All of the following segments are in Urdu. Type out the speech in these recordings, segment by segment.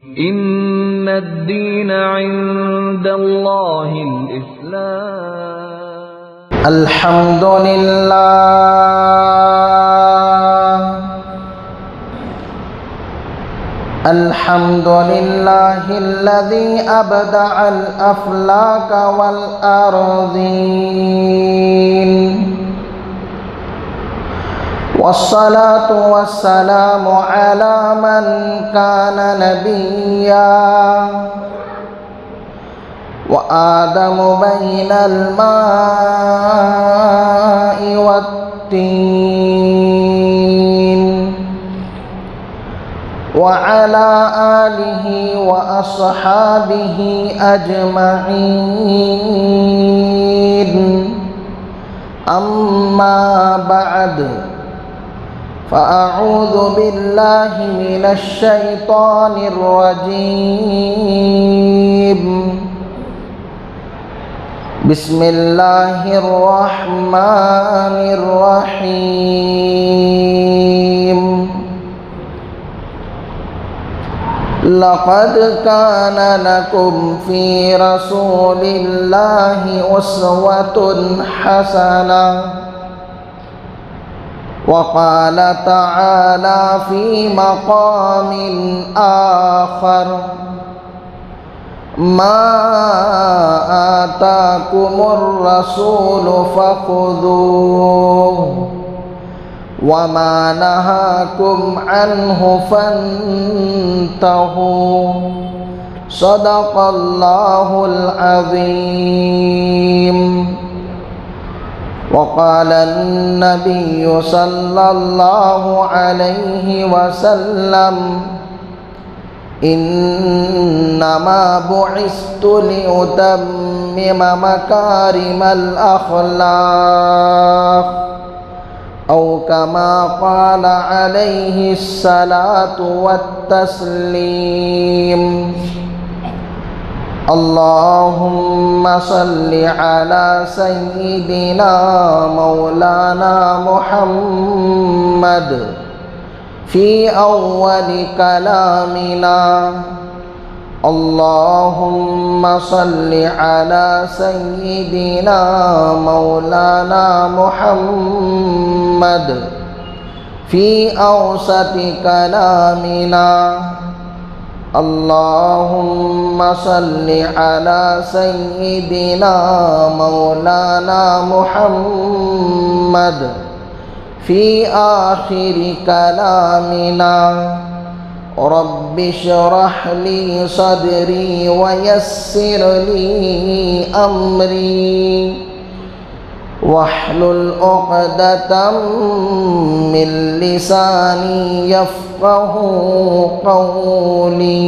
إن الدين عند الله الإسلام. الحمد لله الحمد لله الذي أبدع الأفلاك والأرضين، والصلاة والسلام على من كان نبيا وآدم بين الماء والطين، وعلى آله وأصحابه أجمعين. أما بعد، فأعوذ بالله من الشيطان الرجيم. بسم الله الرحمن الرحيم. لقد كان لكم في رسول الله أسوة حسنة. وقال تعالى في مقام آخر: ما آتاكم الرسول فخذوه وما نهاكم عنه فانتهوا. صدق الله العظيم. وقال النبي صلى الله عليه وسلم: إنما بعثت لأتمم مكارم الأخلاق، أو كما قال عليه الصلاة والتسليم. اللهم صل على سيدنا مولانا محمد في أول كلامنا. اللهم صل على سيدنا مولانا محمد في أوسط كلامنا. اللهم صل على سيدنا مولانا محمد في آخر كلامنا. رب اشرح لي صدري ويسر لي أمري، واحلل عقدة من لساني يفقه قولي.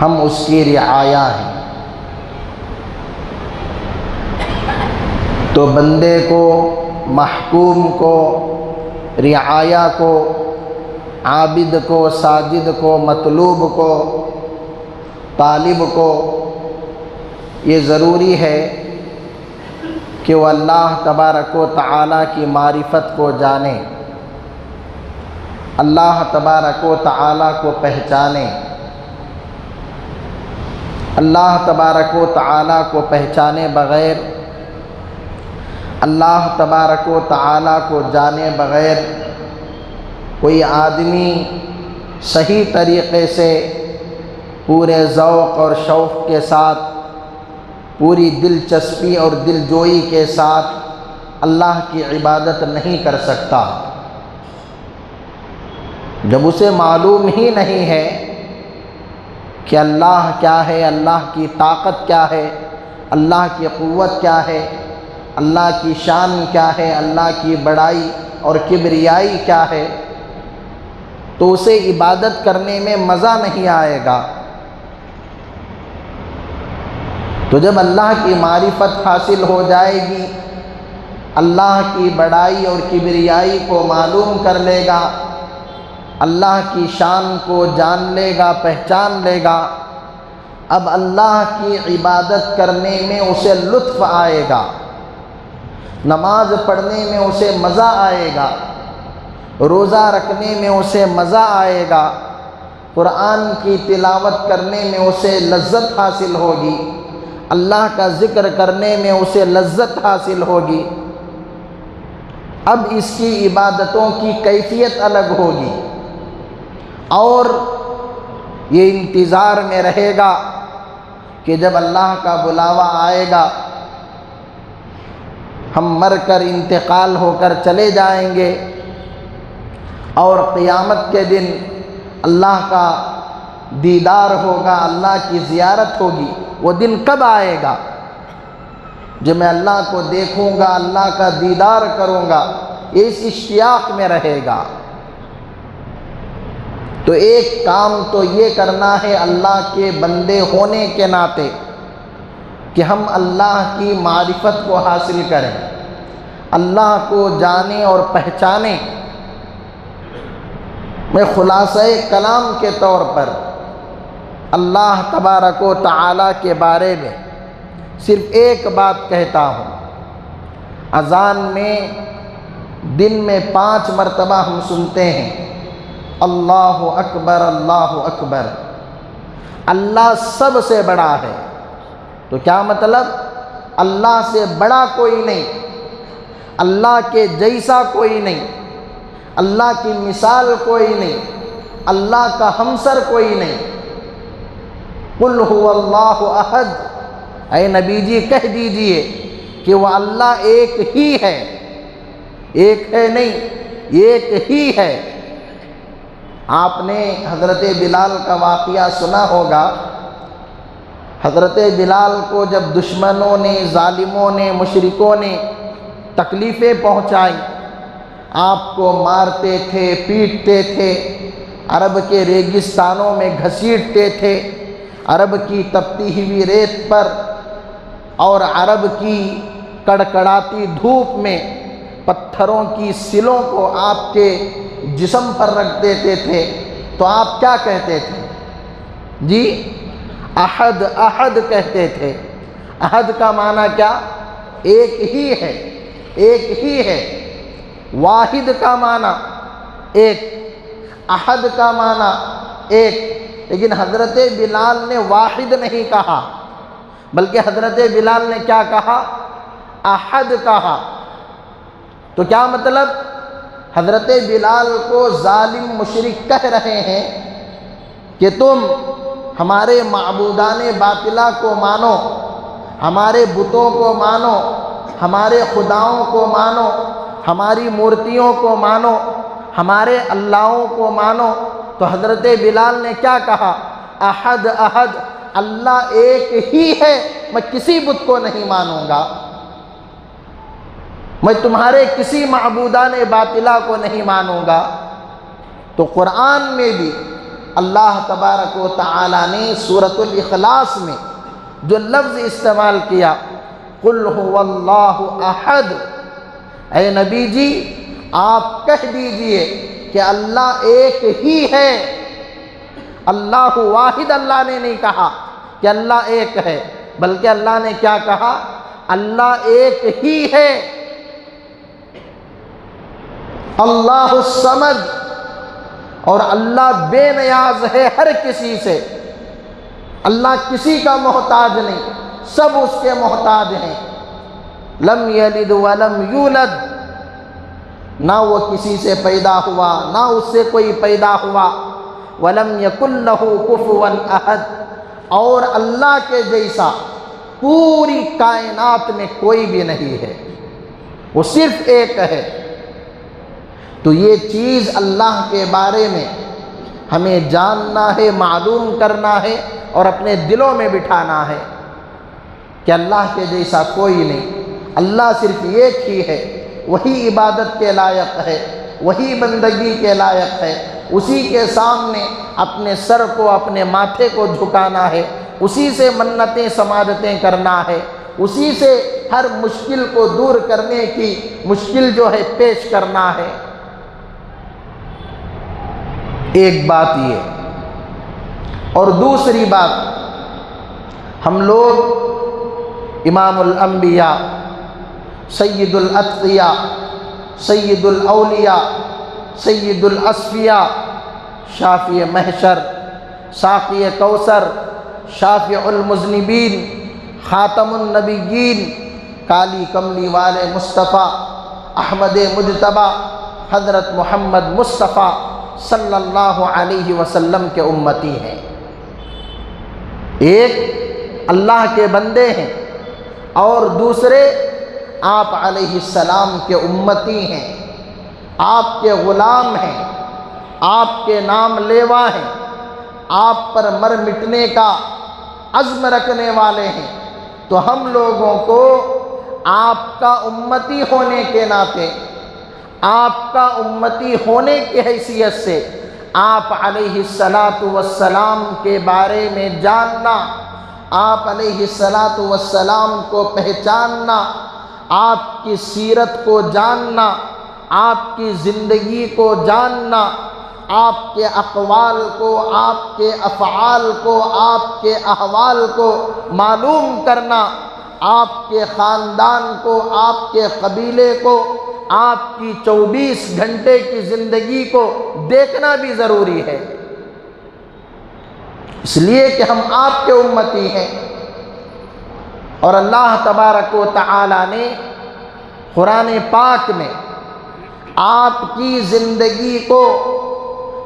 ہم اس کی رعایا ہیں۔ تو بندے کو، محکوم کو، رعایا کو، عابد کو، ساجد کو، مطلوب کو، طالب کو یہ ضروری ہے کہ وہ اللہ تبارک و تعالیٰ کی معرفت کو جانے، اللہ تبارک و تعالیٰ کو پہچانے۔ اللہ تبارک و تعالیٰ کو پہچانے بغیر، اللہ تبارک و تعالیٰ کو جانے بغیر کوئی آدمی صحیح طریقے سے پورے ذوق اور شوق کے ساتھ، پوری دلچسپی اور دلجوئی کے ساتھ اللہ کی عبادت نہیں کر سکتا۔ جب اسے معلوم ہی نہیں ہے کہ اللہ کیا ہے، اللہ کی طاقت کیا ہے، اللہ کی قوت کیا ہے، اللہ کی شان کیا ہے، اللہ کی بڑائی اور کبریائی کیا ہے، تو اسے عبادت کرنے میں مزہ نہیں آئے گا۔ تو جب اللہ کی معرفت حاصل ہو جائے گی، اللہ کی بڑائی اور کبریائی کو معلوم کر لے گا، اللہ کی شان کو جان لے گا، پہچان لے گا، اب اللہ کی عبادت کرنے میں اسے لطف آئے گا، نماز پڑھنے میں اسے مزہ آئے گا، روزہ رکھنے میں اسے مزہ آئے گا، قرآن کی تلاوت کرنے میں اسے لذت حاصل ہوگی، اللہ کا ذکر کرنے میں اسے لذت حاصل ہوگی۔ اب اس کی عبادتوں کی کیفیت الگ ہوگی، اور یہ انتظار میں رہے گا کہ جب اللہ کا بلاوا آئے گا، ہم مر کر انتقال ہو کر چلے جائیں گے، اور قیامت کے دن اللہ کا دیدار ہوگا، اللہ کی زیارت ہوگی۔ وہ دن کب آئے گا؟ جب میں اللہ کو دیکھوں گا، اللہ کا دیدار کروں گا، یہ اس اشتیاق میں رہے گا۔ تو ایک کام تو یہ کرنا ہے اللہ کے بندے ہونے کے ناطے کہ ہم اللہ کی معرفت کو حاصل کریں، اللہ کو جانیں اور پہچانیں۔ میں خلاصہ کلام کے طور پر اللہ تبارک و تعالیٰ کے بارے میں صرف ایک بات کہتا ہوں۔ اذان میں دن میں 5 مرتبہ ہم سنتے ہیں اللہ اکبر، اللہ اکبر۔ اللہ سب سے بڑا ہے، تو کیا مطلب؟ اللہ سے بڑا کوئی نہیں، اللہ کے جیسا کوئی نہیں، اللہ کی مثال کوئی نہیں، اللہ کا ہمسر کوئی نہیں۔ قل هو اللہ احد، اے نبی جی کہہ دیجئے کہ وہ اللہ ایک ہی ہے، ایک ہے نہیں، ایک ہی ہے۔ آپ نے حضرت بلال کا واقعہ سنا ہوگا۔ حضرت بلال کو جب دشمنوں نے، ظالموں نے، مشرکوں نے تکلیفیں پہنچائیں، آپ کو مارتے تھے، پیٹتے تھے، عرب کے ریگستانوں میں گھسیٹتے تھے، عرب کی تپتی ہوئی ریت پر اور عرب کی کڑکڑاتی دھوپ میں پتھروں کی سلوں کو آپ کے جسم پر رکھ دیتے تھے، تو آپ کیا کہتے تھے؟ جی احد، احد کہتے تھے۔ احد کا معنی کیا؟ ایک ہی ہے، ایک ہی ہے۔ واحد کا معنی ایک، احد کا معنی ایک۔ لیکن حضرت بلال نے واحد نہیں کہا، بلکہ حضرت بلال نے کیا کہا؟ احد کہا۔ تو کیا مطلب؟ حضرت بلال کو ظالم مشرک کہہ رہے ہیں کہ تم ہمارے معبودان باطلہ کو مانو، ہمارے بتوں کو مانو، ہمارے خداؤں کو مانو، ہماری مورتیوں کو مانو، ہمارے اللہوں کو مانو۔ تو حضرت بلال نے کیا کہا؟ احد، احد، اللہ ایک ہی ہے، میں کسی بت کو نہیں مانوں گا، میں تمہارے کسی معبودان باطلہ کو نہیں مانوں گا۔ تو قرآن میں بھی اللہ تبارک و تعالی نے سورۃ الاخلاص میں جو لفظ استعمال کیا، قل هو اللہ احد، اے نبی جی آپ کہہ دیجئے کہ اللہ ایک ہی ہے۔ اللہ واحد اللہ نے نہیں کہا کہ اللہ ایک ہے، بلکہ اللہ نے کیا کہا؟ اللہ ایک ہی ہے۔ اللہ الصمد، اور اللہ بے نیاز ہے ہر کسی سے، اللہ کسی کا محتاج نہیں، سب اس کے محتاج ہیں۔ لم یلد ولم یولد، نہ وہ کسی سے پیدا ہوا نہ اس سے کوئی پیدا ہوا۔ ولم یکن لہ کفوا احد، اور اللہ کے جیسا پوری کائنات میں کوئی بھی نہیں ہے، وہ صرف ایک ہے۔ تو یہ چیز اللہ کے بارے میں ہمیں جاننا ہے، معلوم کرنا ہے اور اپنے دلوں میں بٹھانا ہے کہ اللہ کے جیسا کوئی نہیں، اللہ صرف ایک ہی ہے، وہی عبادت کے لائق ہے، وہی بندگی کے لائق ہے، اسی کے سامنے اپنے سر کو، اپنے ماتھے کو جھکانا ہے، اسی سے منتیں سماجتیں کرنا ہے، اسی سے ہر مشکل کو دور کرنے کی مشکل جو ہے پیش کرنا ہے۔ ایک بات یہ، اور دوسری بات، ہم لوگ امام الانبیاء، سید الاتقیاء، سید الاولیاء، سید الاصفیاء، شافع محشر، ساقی کوثر، شافع المذنبین، خاتم النبیین، کالی کملی والے مصطفیٰ احمد مجتبیٰ حضرت محمد مصطفیٰ صلی اللہ علیہ وسلم کے امتی ہیں۔ ایک اللہ کے بندے ہیں اور دوسرے آپ علیہ السلام کے امتی ہیں، آپ کے غلام ہیں، آپ کے نام لیوا ہیں، آپ پر مر مٹنے کا عزم رکھنے والے ہیں۔ تو ہم لوگوں کو آپ کا امتی ہونے کے ناطے، آپ کا امتی ہونے کی حیثیت سے آپ علیہ السلام کے بارے میں جاننا، آپ علیہ السلام کو پہچاننا، آپ کی سیرت کو جاننا، آپ کی زندگی کو جاننا، آپ کے اقوال کو، آپ کے افعال کو، آپ کے احوال کو معلوم کرنا، آپ کے خاندان کو، آپ کے قبیلے کو، آپ کی 24 گھنٹے کی زندگی کو دیکھنا بھی ضروری ہے، اس لیے کہ ہم آپ کے امتی ہیں۔ اور اللہ تبارک و تعالی نے قرآن پاک میں آپ کی زندگی کو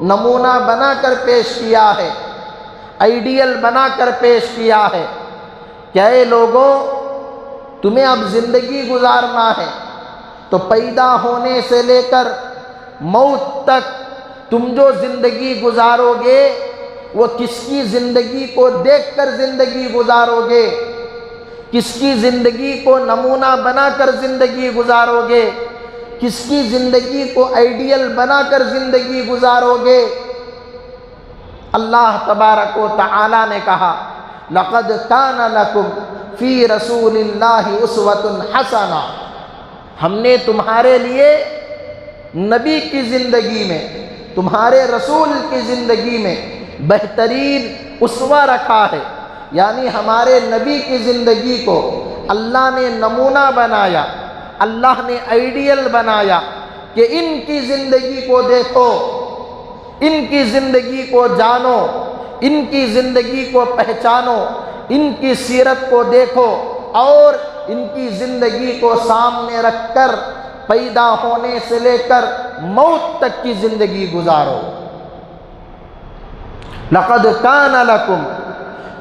نمونہ بنا کر پیش کیا ہے، آئیڈیل بنا کر پیش کیا ہے کہ اے لوگوں، تمہیں اب زندگی گزارنا ہے تو پیدا ہونے سے لے کر موت تک تم جو زندگی گزارو گے وہ کس کی زندگی کو دیکھ کر زندگی گزارو گے، کس کی زندگی کو نمونہ بنا کر زندگی گزارو گے، کس کی زندگی کو آئیڈیل بنا کر زندگی گزارو گے۔ اللہ تبارک و تعالی نے کہا لَقَدْ كَانَ لَكُمْ فِي رَسُولِ اللَّهِ أُسْوَةٌ حَسَنَةٌ، ہم نے تمہارے لیے نبی کی زندگی میں، تمہارے رسول کی زندگی میں بہترین اسوہ رکھا ہے، یعنی ہمارے نبی کی زندگی کو اللہ نے نمونہ بنایا، اللہ نے آئیڈیل بنایا کہ ان کی زندگی کو دیکھو، ان کی زندگی کو جانو، ان کی زندگی کو پہچانو، ان کی سیرت کو دیکھو اور ان کی زندگی کو سامنے رکھ کر پیدا ہونے سے لے کر موت تک کی زندگی گزارو۔ لَقَدْ كَانَ لَكُمْ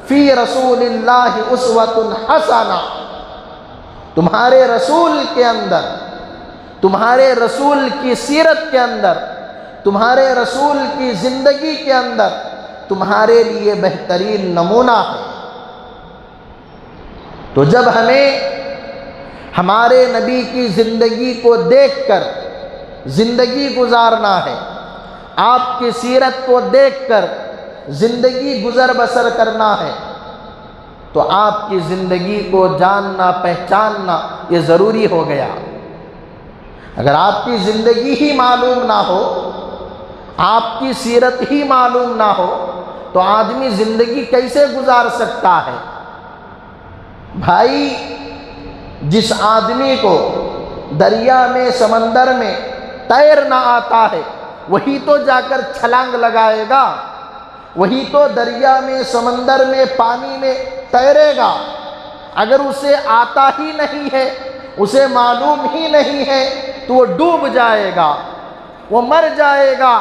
فِي رَسُولِ اللَّهِ أُسْوَةٌ حَسَنَةٌ، تمہارے رسول کے اندر، تمہارے رسول کی سیرت کے اندر، تمہارے رسول کی زندگی کے اندر تمہارے لیے بہترین نمونہ ہے۔ تو جب ہمیں ہمارے نبی کی زندگی کو دیکھ کر زندگی گزارنا ہے، آپ کی سیرت کو دیکھ کر زندگی گزر بسر کرنا ہے تو آپ کی زندگی کو جاننا پہچاننا یہ ضروری ہو گیا۔ اگر آپ کی زندگی ہی معلوم نہ ہو، آپ کی سیرت ہی معلوم نہ ہو تو آدمی زندگی کیسے گزار سکتا ہے؟ بھائی، جس آدمی کو دریا میں سمندر میں تیرنا آتا ہے وہی تو جا کر چھلانگ لگائے گا، وہی تو دریا میں سمندر میں پانی میں تیرے گا۔ اگر اسے آتا ہی نہیں ہے، اسے معلوم ہی نہیں ہے تو وہ ڈوب جائے گا، وہ مر جائے گا۔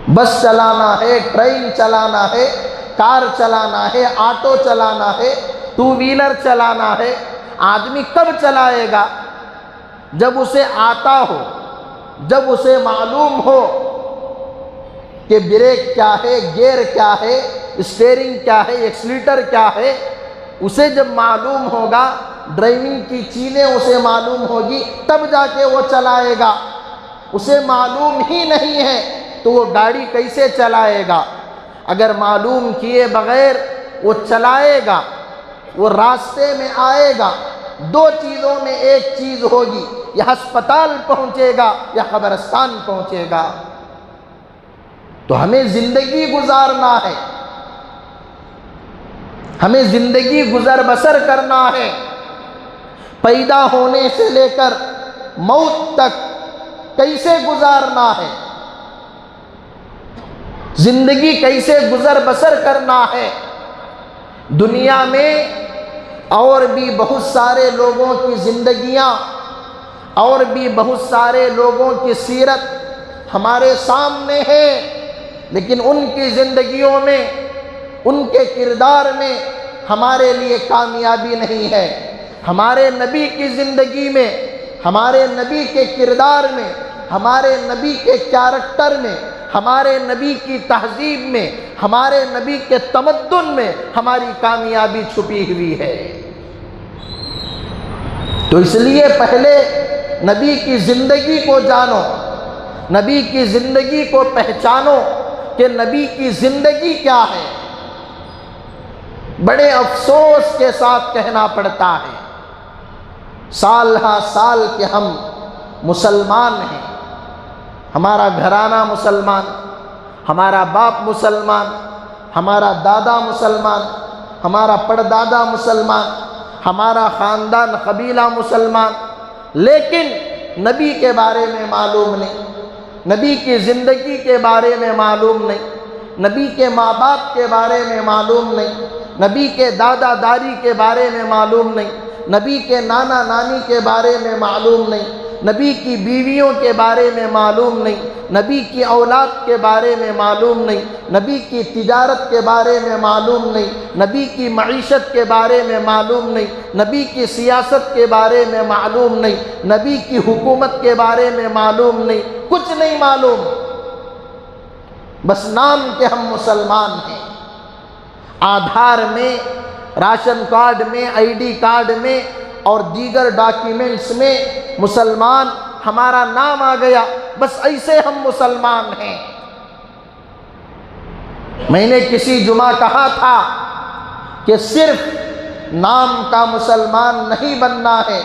بس چلانا ہے، ٹرین چلانا ہے، کار چلانا ہے، آٹو چلانا ہے، ٹو ویلر چلانا ہے، آدمی کب چلائے گا؟ جب اسے آتا ہو، جب اسے معلوم ہو کہ بریک کیا ہے، گیئر کیا ہے، اسٹیئرنگ کیا ہے، ایکسیلیٹر کیا ہے، اسے جب معلوم ہوگا، ڈرائیونگ کی چیزیں اسے معلوم ہوگی، تب جا کے وہ چلائے گا۔ اسے معلوم ہی نہیں ہے تو وہ گاڑی کیسے چلائے گا؟ اگر معلوم کیے بغیر وہ چلائے گا، وہ راستے میں آئے گا، دو چیزوں میں ایک چیز ہوگی، یا ہسپتال پہنچے گا یا قبرستان پہنچے گا۔ تو ہمیں زندگی گزارنا ہے، ہمیں زندگی گزر بسر کرنا ہے۔ پیدا ہونے سے لے کر موت تک کیسے گزارنا ہے، زندگی کیسے گزر بسر کرنا ہے۔ دنیا میں اور بھی بہت سارے لوگوں کی زندگیاں اور بھی بہت سارے لوگوں کی سیرت ہمارے سامنے ہے، لیکن ان کی زندگیوں میں، ان کے کردار میں ہمارے لیے کامیابی نہیں ہے۔ ہمارے نبی کی زندگی میں، ہمارے نبی کے کردار میں، ہمارے نبی کے کیریکٹر میں، ہمارے نبی کی تہذیب میں، ہمارے نبی کے تمدن میں ہماری کامیابی چھپی ہوئی ہے۔ تو اس لیے پہلے نبی کی زندگی کو جانو، نبی کی زندگی کو پہچانو کہ نبی کی زندگی کیا ہے۔ بڑے افسوس کے ساتھ کہنا پڑتا ہے، سال ہا سال کے ہم مسلمان ہیں، ہمارا گھرانہ مسلمان، ہمارا باپ مسلمان، ہمارا دادا مسلمان، ہمارا پردادا مسلمان، ہمارا خاندان قبیلہ مسلمان، لیکن نبی کے بارے میں معلوم نہیں، نبی کی زندگی کے بارے میں معلوم نہیں، نبی کے ماں باپ کے بارے میں معلوم نہیں، نبی کے دادا داری کے بارے میں معلوم نہیں، نبی کے نانا نانی کے بارے میں معلوم نہیں، نبی کی بیویوں کے بارے میں معلوم نہیں، نبی کی اولاد کے بارے میں معلوم نہیں، نبی کی تجارت کے بارے میں معلوم نہیں، نبی کی معیشت کے بارے میں معلوم نہیں، نبی کی سیاست کے بارے میں معلوم نہیں، نبی کی حکومت کے بارے میں معلوم نہیں، کچھ نہیں معلوم، بس نام کہ ہم مسلمان ہیں۔ آدھار میں، راشن کارڈ میں، آئی ڈی کارڈ میں اور دیگر ڈاکیومنٹس میں مسلمان ہمارا نام آ گیا، بس ایسے ہم مسلمان ہیں۔ میں نے کسی جمعہ کہا تھا کہ صرف نام کا مسلمان نہیں بننا ہے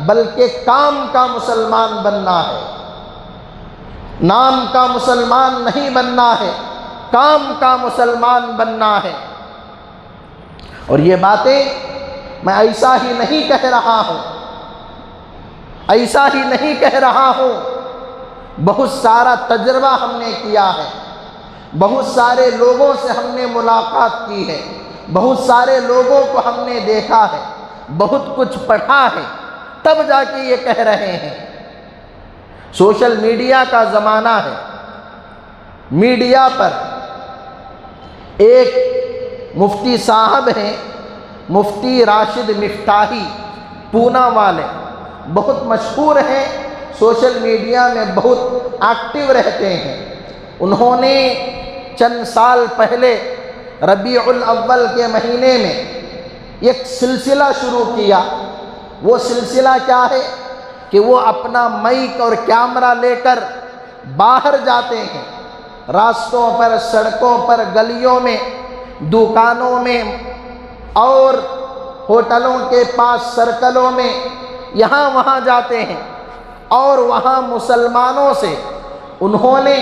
بلکہ کام کا مسلمان بننا ہے۔ نام کا مسلمان نہیں بننا ہے، کام کا مسلمان بننا ہے۔ اور یہ باتیں میں ایسا ہی نہیں کہہ رہا ہوں، ایسا ہی نہیں کہہ رہا ہوں، بہت سارا تجربہ ہم نے کیا ہے، بہت سارے لوگوں سے ہم نے ملاقات کی ہے، بہت سارے لوگوں کو ہم نے دیکھا ہے، بہت کچھ پڑھا ہے، تب جا کے یہ کہہ رہے ہیں۔ سوشل میڈیا کا زمانہ ہے، میڈیا پر ایک مفتی صاحب ہیں، مفتی راشد مفتاحی، پونا والے، بہت مشہور ہیں، سوشل میڈیا میں بہت ایکٹیو رہتے ہیں۔ انہوں نے چند سال پہلے ربیع الاول کے مہینے میں ایک سلسلہ شروع کیا۔ وہ سلسلہ کیا ہے کہ وہ اپنا مائک اور کیمرہ لے کر باہر جاتے ہیں، راستوں پر، سڑکوں پر، گلیوں میں، دکانوں میں اور ہوٹلوں کے پاس سرکلوں میں یہاں وہاں جاتے ہیں، اور وہاں مسلمانوں سے انہوں نے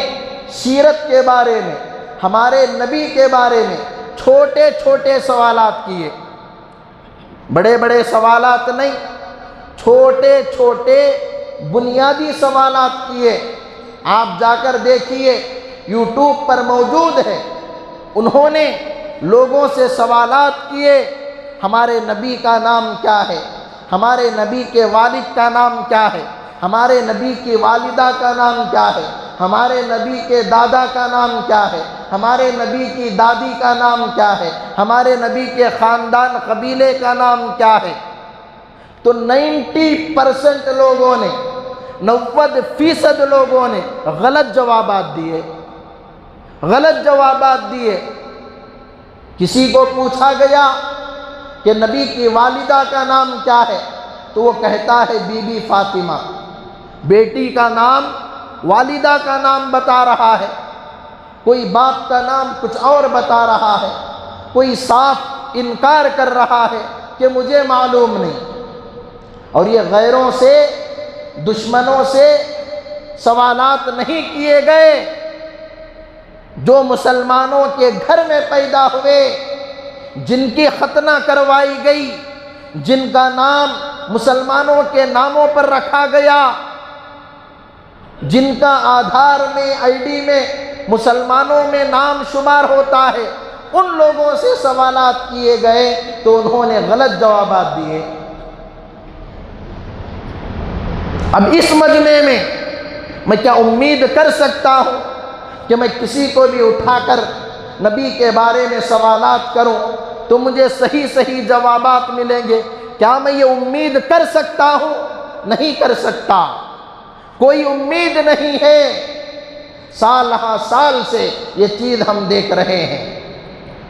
سیرت کے بارے میں، ہمارے نبی کے بارے میں چھوٹے چھوٹے سوالات کیے، بڑے بڑے سوالات نہیں، چھوٹے چھوٹے بنیادی سوالات کیے۔ آپ جا کر دیکھیے، یوٹیوب پر موجود ہے، انہوں نے لوگوں سے سوالات کیے، ہمارے نبی کا نام کیا ہے، ہمارے نبی کے والد کا نام کیا ہے، ہمارے نبی کی والدہ کا نام کیا ہے، ہمارے نبی کے دادا کا نام کیا ہے، ہمارے نبی کی دادی کا نام کیا ہے، ہمارے نبی کے خاندان قبیلے کا نام کیا ہے۔ تو 90% لوگوں نے، 90% لوگوں نے غلط جوابات دیے، غلط جوابات دیے۔ کسی کو پوچھا گیا کہ نبی کی والدہ کا نام کیا ہے، تو وہ کہتا ہے بی بی فاطمہ، بیٹی کا نام، والدہ کا نام بتا رہا ہے، کوئی باپ کا نام کچھ اور بتا رہا ہے، کوئی صاف انکار کر رہا ہے کہ مجھے معلوم نہیں۔ اور یہ غیروں سے، دشمنوں سے سوالات نہیں کیے گئے، جو مسلمانوں کے گھر میں پیدا ہوئے، جن کی ختنہ کروائی گئی، جن کا نام مسلمانوں کے ناموں پر رکھا گیا، جن کا آدھار میں، آئی ڈی میں مسلمانوں میں نام شمار ہوتا ہے، ان لوگوں سے سوالات کیے گئے تو انہوں نے غلط جوابات دیے۔ اب اس مجمع میں کیا امید کر سکتا ہوں کہ میں کسی کو بھی اٹھا کر نبی کے بارے میں سوالات کروں تو مجھے صحیح صحیح جوابات ملیں گے؟ کیا میں یہ امید کر سکتا ہوں؟ نہیں کر سکتا، کوئی امید نہیں ہے۔ سال ہاں سال سے یہ چیز ہم دیکھ رہے ہیں۔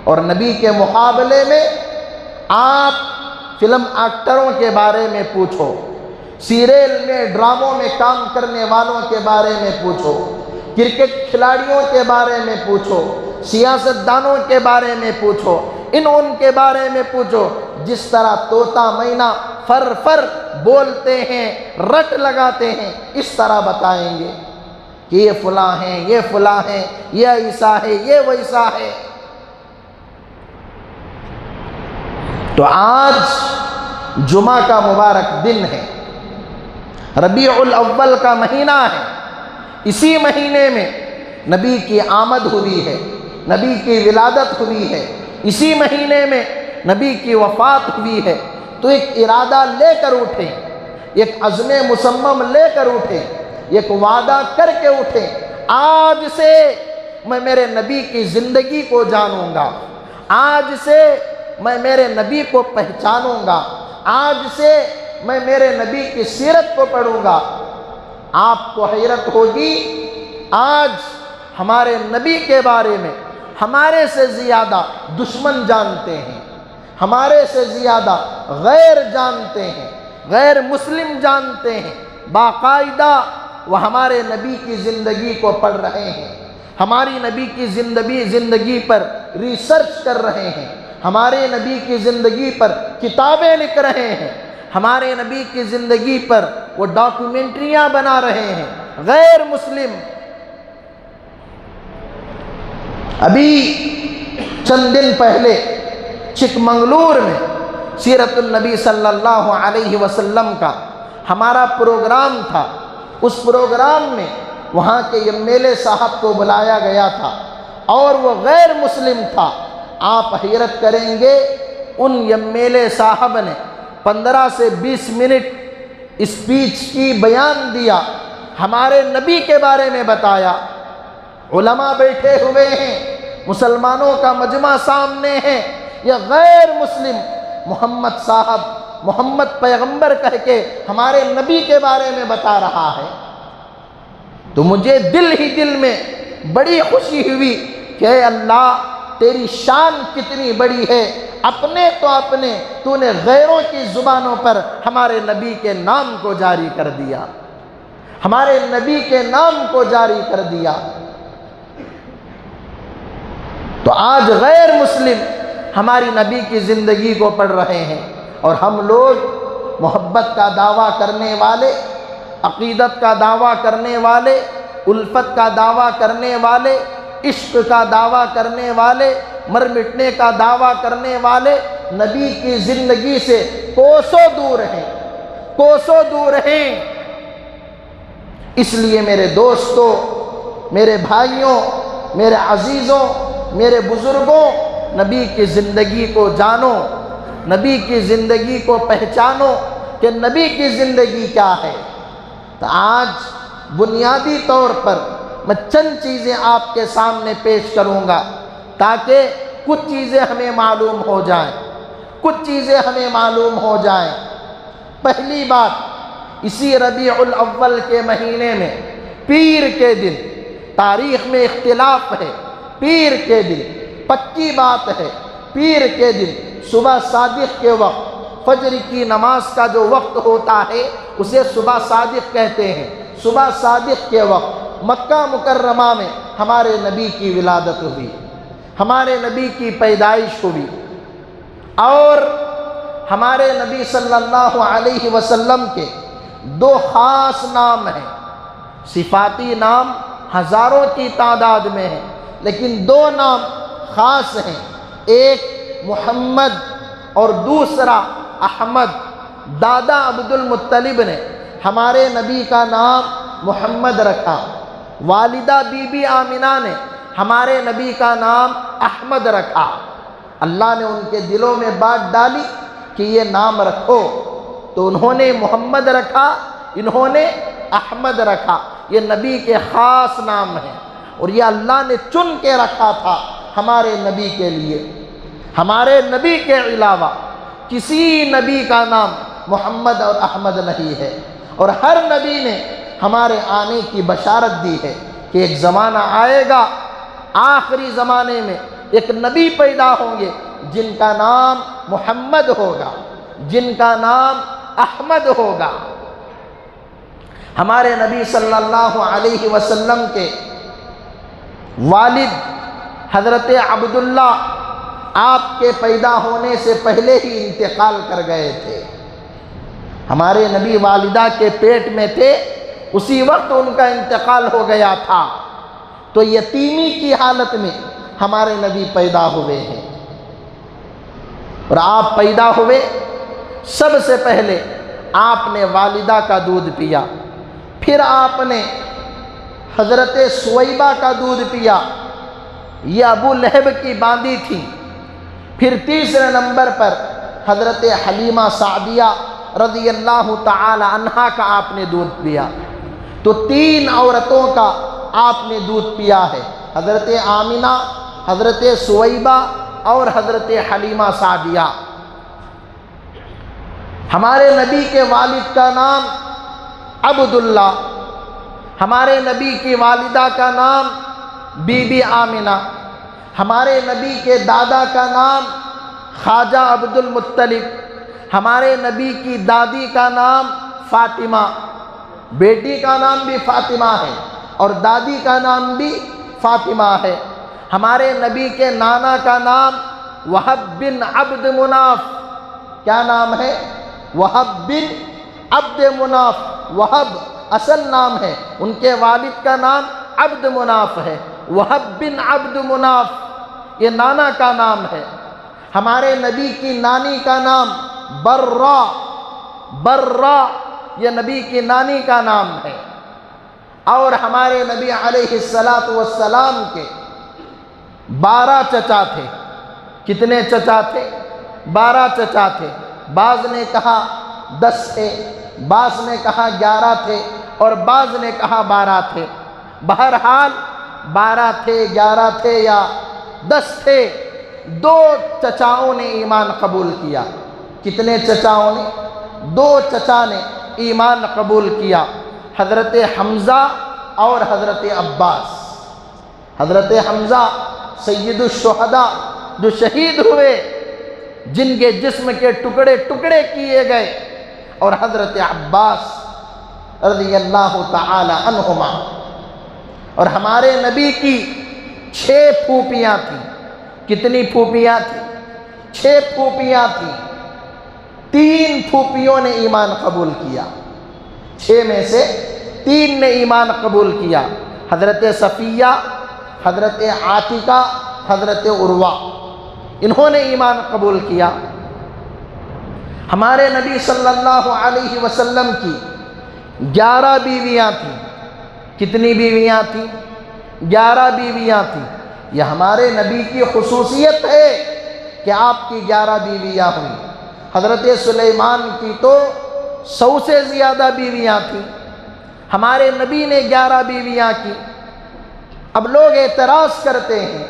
اور نبی کے مقابلے میں آپ فلم ایکٹروں کے بارے میں پوچھو، سیریل میں، ڈراموں میں کام کرنے والوں کے بارے میں پوچھو، کرکٹ کھلاڑیوں کے بارے میں پوچھو، سیاستدانوں کے بارے میں پوچھو، ان کے بارے میں پوچھو، جس طرح طوطا مینا فر فر بولتے ہیں، رٹ لگاتے ہیں، اس طرح بتائیں گے کہ یہ فلاں ہیں، یہ فلاں ہیں، یہ ایسا ہے، یہ ویسا ہے۔ تو آج جمعہ کا مبارک دن ہے، ربیع الاول کا مہینہ ہے، اسی مہینے میں نبی کی آمد ہوئی ہے، نبی کی ولادت ہوئی ہے، اسی مہینے میں نبی کی وفات ہوئی ہے۔ تو ایک ارادہ لے کر اٹھیں، ایک عزم مصمم لے کر اٹھیں، ایک وعدہ کر کے اٹھیں، آج سے میں میرے نبی کی زندگی کو جانوں گا، آج سے میں میرے نبی کو پہچانوں گا، آج سے میں میرے نبی کی سیرت کو پڑھوں گا۔ آپ کو حیرت ہوگی، آج ہمارے نبی کے بارے میں ہمارے سے زیادہ دشمن جانتے ہیں، ہمارے سے زیادہ غیر جانتے ہیں، غیر مسلم جانتے ہیں، باقاعدہ وہ ہمارے نبی کی زندگی کو پڑھ رہے ہیں، ہماری نبی کی زندگی پر ریسرچ کر رہے ہیں، ہمارے نبی کی زندگی پر کتابیں لکھ رہے ہیں، ہمارے نبی کی زندگی پر وہ ڈاکیومنٹریاں بنا رہے ہیں۔ غیر مسلم ابھی چند دن پہلے چک منگلور میں سیرت النبی صلی اللہ علیہ وسلم کا ہمارا پروگرام تھا۔ اس پروگرام میں وہاں کے ایم ایل اے صاحب کو بلایا گیا تھا اور وہ غیر مسلم تھا۔ آپ حیرت کریں گے، ان ایم ایل اے صاحب نے 15 سے 20 منٹ اسپیچ کی، بیان دیا، ہمارے نبی کے بارے میں بتایا۔ علماء بیٹھے ہوئے ہیں، مسلمانوں کا مجمع سامنے ہے، یہ غیر مسلم محمد صاحب، محمد پیغمبر کہہ کے ہمارے نبی کے بارے میں بتا رہا ہے۔ تو مجھے دل ہی دل میں بڑی خوشی ہوئی کہ اے اللہ، تیری شان کتنی بڑی ہے، اپنے تو اپنے تو نے غیروں کی زبانوں پر ہمارے نبی کے نام کو جاری کر دیا، ہمارے نبی کے نام کو جاری کر دیا۔ تو آج غیر مسلم ہماری نبی کی زندگی کو پڑھ رہے ہیں، اور ہم لوگ محبت کا دعویٰ کرنے والے، عقیدت کا دعویٰ کرنے والے، الفت کا دعویٰ کرنے والے، عشق کا دعویٰ کرنے والے، مر مٹنے کا دعویٰ کرنے والے نبی کی زندگی سے کوسوں دور ہیں، کوسوں دور ہیں۔ اس لیے میرے دوستوں، میرے بھائیوں، میرے عزیزوں، میرے بزرگوں، نبی کی زندگی کو جانو، نبی کی زندگی کو پہچانو کہ نبی کی زندگی کیا ہے۔ تو آج بنیادی طور پر میں چند چیزیں آپ کے سامنے پیش کروں گا تاکہ کچھ چیزیں ہمیں معلوم ہو جائیں، کچھ چیزیں ہمیں معلوم ہو جائیں۔ پہلی بات، اسی ربیع الاول کے مہینے میں پیر کے دن، تاریخ میں اختلاف ہے، پیر کے دن پکی بات ہے، پیر کے دن صبح صادق کے وقت فجر کی نماز کا جو وقت ہوتا ہے اسے صبح صادق کہتے ہیں۔ صبح صادق کے وقت مکہ مکرمہ میں ہمارے نبی کی ولادت ہوئی، ہمارے نبی کی پیدائش ہوئی، اور ہمارے نبی صلی اللہ علیہ وسلم کے دو خاص نام ہیں۔ صفاتی نام ہزاروں کی تعداد میں ہیں، لیکن دو نام خاص ہیں، ایک محمد اور دوسرا احمد۔ دادا عبد المطلب نے ہمارے نبی کا نام محمد رکھا، والدہ بی بی آمنہ نے ہمارے نبی کا نام احمد رکھا۔ اللہ نے ان کے دلوں میں بات ڈالی کہ یہ نام رکھو، تو انہوں نے محمد رکھا، انہوں نے احمد رکھا۔ یہ نبی کے خاص نام ہیں، اور یہ اللہ نے چن کے رکھا تھا ہمارے نبی کے لیے۔ ہمارے نبی کے علاوہ کسی نبی کا نام محمد اور احمد نہیں ہے، اور ہر نبی نے ہمارے آنے کی بشارت دی ہے کہ ایک زمانہ آئے گا، آخری زمانے میں ایک نبی پیدا ہوں گے جن کا نام محمد ہوگا، جن کا نام احمد ہوگا۔ ہمارے نبی صلی اللہ علیہ وسلم کے والد حضرت عبداللہ آپ کے پیدا ہونے سے پہلے ہی انتقال کر گئے تھے۔ ہمارے نبی والدہ کے پیٹ میں تھے، اسی وقت ان کا انتقال ہو گیا تھا، تو یتیمی کی حالت میں ہمارے نبی پیدا ہوئے ہیں۔ اور آپ پیدا ہوئے، سب سے پہلے آپ نے والدہ کا دودھ پیا، پھر آپ نے حضرت سویبہ کا دودھ پیا، یہ ابو لہب کی باندی تھی۔ پھر تیسرے نمبر پر حضرت حلیمہ سعدیہ رضی اللہ تعالی عنہا کا آپ نے دودھ پیا۔ تو تین عورتوں کا آپ نے دودھ پیا ہے، حضرت آمنہ، حضرت سویبہ اور حضرت حلیمہ سعدیہ۔ ہمارے نبی کے والد کا نام عبداللہ، ہمارے نبی کی والدہ کا نام بی بی آمنہ، ہمارے نبی کے دادا کا نام خواجہ عبد المطلب، ہمارے نبی کی دادی کا نام فاطمہ، بیٹی کا نام بھی فاطمہ ہے اور دادی کا نام بھی فاطمہ ہے۔ ہمارے نبی کے نانا کا نام وہب بن عبد مناف، کیا نام ہے؟ وہب بن عبد مناف۔ وہب اصل نام ہے، ان کے والد کا نام عبد مناف ہے، وہب بن عبد مناف یہ نانا کا نام ہے۔ ہمارے نبی کی نانی کا نام برہ، برہ یہ نبی کی نانی کا نام ہے۔ اور ہمارے نبی علیہ السلام کے 12 چچا تھے۔ کتنے چچا تھے؟ 12 چچا تھے۔ بعض نے کہا 10 تھے، بعض نے کہا 11 تھے، اور بعض نے کہا 12 تھے۔ بہرحال 12 تھے، 11 تھے یا 10 تھے، 2 چچاؤں نے ایمان قبول کیا۔ کتنے چچاؤں نے؟ 2 چچا نے ایمان قبول کیا، حضرت حمزہ اور حضرت عباس۔ حضرت حمزہ سید الشہداء جو شہید ہوئے، جن کے جسم کے ٹکڑے ٹکڑے کیے گئے، اور حضرت عباس رضی اللہ تعالی عنہما۔ اور ہمارے نبی کی 6 پھوپھیاں تھیں، کتنی پھوپھیاں تھیں؟ 6 پھوپھیاں تھیں، 3 پھوپھیوں نے ایمان قبول کیا، 6 میں سے 3 نے ایمان قبول کیا، حضرت صفیہ، حضرت عاتقہ، حضرت عروہ، انہوں نے ایمان قبول کیا۔ ہمارے نبی صلی اللہ علیہ وسلم کی 11 بیویاں تھیں۔ کتنی بیویاں تھیں؟ 11 بیویاں تھیں۔ یہ ہمارے نبی کی خصوصیت ہے کہ آپ کی 11 بیویاں ہوئیں۔ حضرت سلیمان کی تو 100 سے زیادہ بیویاں تھیں، ہمارے نبی نے 11 بیویاں کی۔ اب لوگ اعتراض کرتے ہیں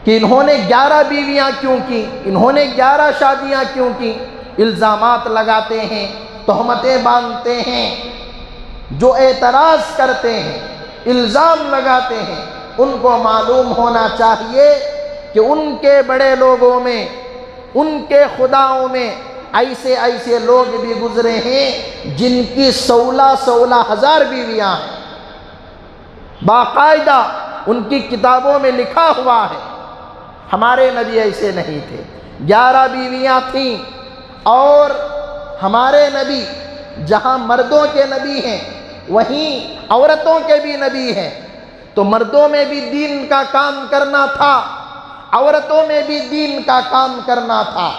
کہ انہوں نے 11 بیویاں کیوں کی، انہوں نے 11 شادیاں کیوں کی؟ الزامات لگاتے ہیں، تہمتیں باندھتے ہیں۔ جو اعتراض کرتے ہیں، الزام لگاتے ہیں، ان کو معلوم ہونا چاہیے کہ ان کے بڑے لوگوں میں، ان کے خداؤں میں ایسے ایسے لوگ بھی گزرے ہیں جن کی 16 ہزار بیویاں ہیں، باقاعدہ ان کی کتابوں میں لکھا ہوا ہے۔ ہمارے نبی ایسے نہیں تھے، 11 بیویاں تھیں۔ اور ہمارے نبی جہاں مردوں کے نبی ہیں وہیں عورتوں کے بھی نبی ہیں، تو مردوں میں بھی دین کا کام کرنا تھا، عورتوں میں بھی دین کا کام کرنا تھا،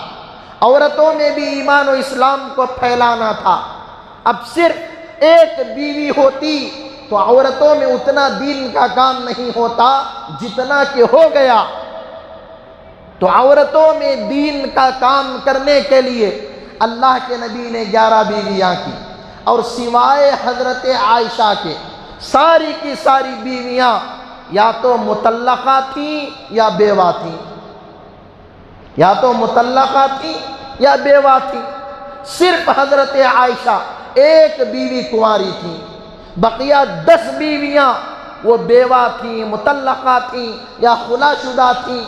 عورتوں میں بھی ایمان و اسلام کو پھیلانا تھا۔ اب صرف ایک بیوی ہوتی تو عورتوں میں اتنا دین کا کام نہیں ہوتا جتنا کہ ہو گیا۔ تو عورتوں میں دین کا کام کرنے کے لیے اللہ کے نبی نے 11 بیویاں کی، اور سوائے حضرت عائشہ کے ساری کی ساری بیویاں یا تو مطلقہ تھیں یا بیوہ تھیں، یا تو مطلقہ تھیں یا بیوہ تھیں۔ صرف حضرت عائشہ ایک بیوی کنواری تھی، بقیہ 10 بیویاں وہ بیوہ تھیں، مطلقہ تھیں یا خلا شدہ تھیں۔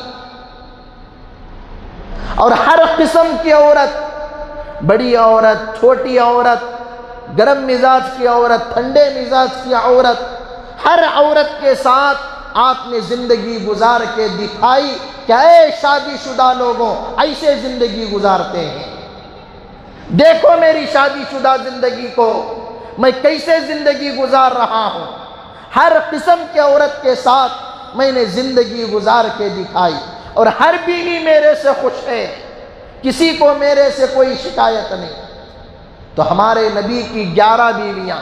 اور ہر قسم کی عورت، بڑی عورت، چھوٹی عورت، گرم مزاج کی عورت، ٹھنڈے مزاج کی عورت، ہر عورت کے ساتھ آپ نے زندگی گزار کے دکھائی کہ اے شادی شدہ لوگوں ایسے زندگی گزارتے ہیں، دیکھو میری شادی شدہ زندگی کو، میں کیسے زندگی گزار رہا ہوں۔ ہر قسم کی عورت کے ساتھ میں نے زندگی گزار کے دکھائی، اور ہر بیوی میرے سے خوش ہے، کسی کو میرے سے کوئی شکایت نہیں۔ تو ہمارے نبی کی 11 بیویاں،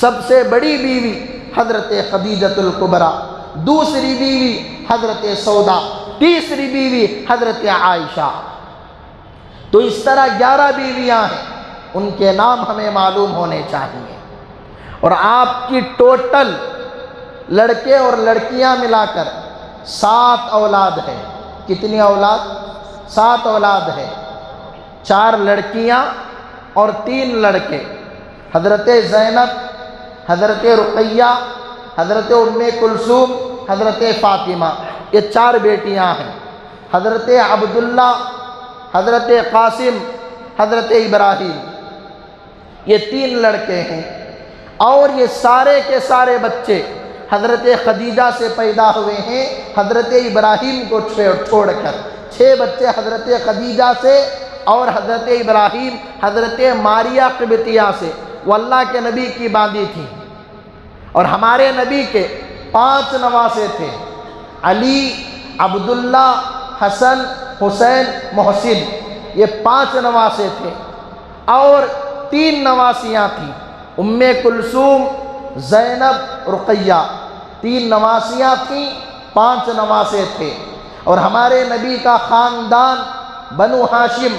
سب سے بڑی بیوی حضرت خدیجۃ الکبریٰ، دوسری بیوی حضرت سودا، تیسری بیوی حضرت عائشہ۔ تو اس طرح 11 بیویاں ہیں، ان کے نام ہمیں معلوم ہونے چاہیے۔ اور آپ کی ٹوٹل لڑکے اور لڑکیاں ملا کر 7 اولاد ہے۔ کتنی اولاد؟ 7 اولاد ہے، 4 لڑکیاں اور 3 لڑکے۔ حضرت زینب، حضرت رقیہ، حضرت ام کلثوم، حضرت فاطمہ، یہ 4 بیٹیاں ہیں۔ حضرت عبداللہ، حضرت قاسم، حضرت ابراہیم، یہ 3 لڑکے ہیں۔ اور یہ سارے کے سارے بچے حضرت خدیجہ سے پیدا ہوئے ہیں، حضرت ابراہیم کو چھوڑ کر۔ 6 بچے حضرت خدیجہ سے اور حضرت ابراہیم حضرت ماریہ قبطیہ سے، وہ اللہ کے نبی کی باندی تھی۔ اور ہمارے نبی کے 5 نواسے تھے، علی، عبداللہ، حسن، حسین، محسن، یہ 5 نواسے تھے۔ اور 3 نواسیاں تھیں، ام کلثوم، زینب، رقیہ، 3 نواسیاں تھیں، 5 نواسے تھے۔ اور ہمارے نبی کا خاندان بنو ہاشم،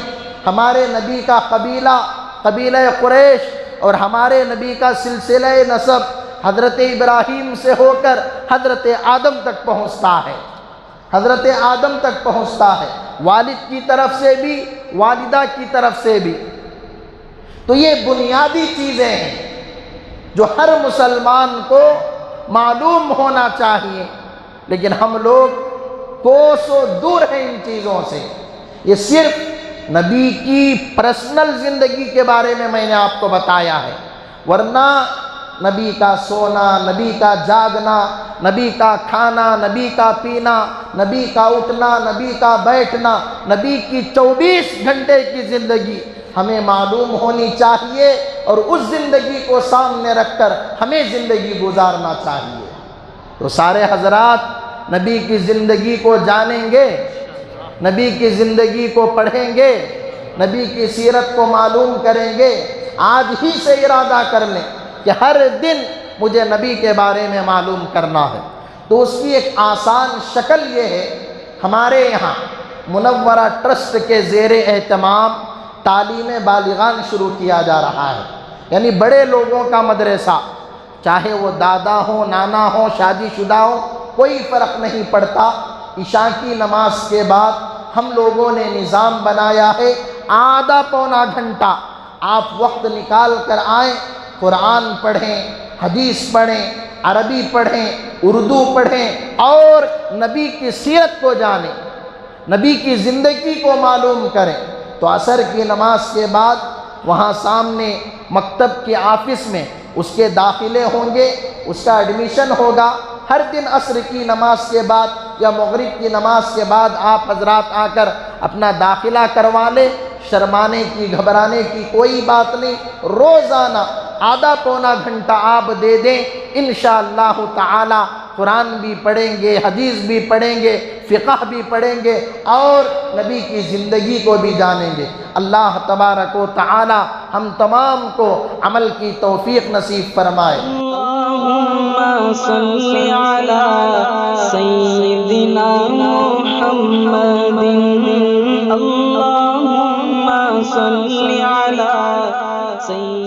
ہمارے نبی کا قبیلہ قریش، اور ہمارے نبی کا سلسلہ نسب حضرت ابراہیم سے ہو کر حضرت آدم تک پہنچتا ہے، حضرت آدم تک پہنچتا ہے، والد کی طرف سے بھی، والدہ کی طرف سے بھی۔ تو یہ بنیادی چیزیں ہیں جو ہر مسلمان کو معلوم ہونا چاہیے، لیکن ہم لوگ کوسوں دور ہیں ان چیزوں سے۔ یہ صرف نبی کی پرسنل زندگی کے بارے میں نے آپ کو بتایا ہے، ورنہ نبی کا سونا، نبی کا جاگنا، نبی کا کھانا، نبی کا پینا، نبی کا اٹھنا، نبی کا بیٹھنا، نبی کی 24 گھنٹے کی زندگی ہمیں معلوم ہونی چاہیے، اور اس زندگی کو سامنے رکھ کر ہمیں زندگی گزارنا چاہیے۔ تو سارے حضرات نبی کی زندگی کو جانیں گے، نبی کی زندگی کو پڑھیں گے، نبی کی سیرت کو معلوم کریں گے۔ آج ہی سے ارادہ کر لیں کہ ہر دن مجھے نبی کے بارے میں معلوم کرنا ہے۔ تو اس کی ایک آسان شکل یہ ہے، ہمارے یہاں منورہ ٹرسٹ کے زیر اہتمام تعلیم بالغان شروع کیا جا رہا ہے، یعنی بڑے لوگوں کا مدرسہ، چاہے وہ دادا ہوں، نانا ہوں، شادی شدہ ہوں، کوئی فرق نہیں پڑتا۔ عشاء کی نماز کے بعد ہم لوگوں نے نظام بنایا ہے، آدھا پونا گھنٹہ آپ وقت نکال کر آئیں، قرآن پڑھیں، حدیث پڑھیں، عربی پڑھیں، اردو پڑھیں، اور نبی کی سیرت کو جانیں، نبی کی زندگی کو معلوم کریں۔ تو عصر کی نماز کے بعد وہاں سامنے مکتب کے آفس میں اس کے داخلے ہوں گے، اس کا ایڈمیشن ہوگا۔ ہر دن عصر کی نماز کے بعد یا مغرب کی نماز کے بعد آپ حضرات آ کر اپنا داخلہ کروا لیں، شرمانے کی، گھبرانے کی کوئی بات نہیں۔ روزانہ آدھا پونا گھنٹہ آپ دے دیں، انشاءاللہ تعالی قرآن بھی پڑھیں گے، حدیث بھی پڑھیں گے، فقہ بھی پڑھیں گے، اور نبی کی زندگی کو بھی جانیں گے۔ اللہ تبارک و تعالی ہم تمام کو عمل کی توفیق نصیب فرمائے۔ اللہم صلی علی سیدنا محمد، اللہم صلی علی سیدنا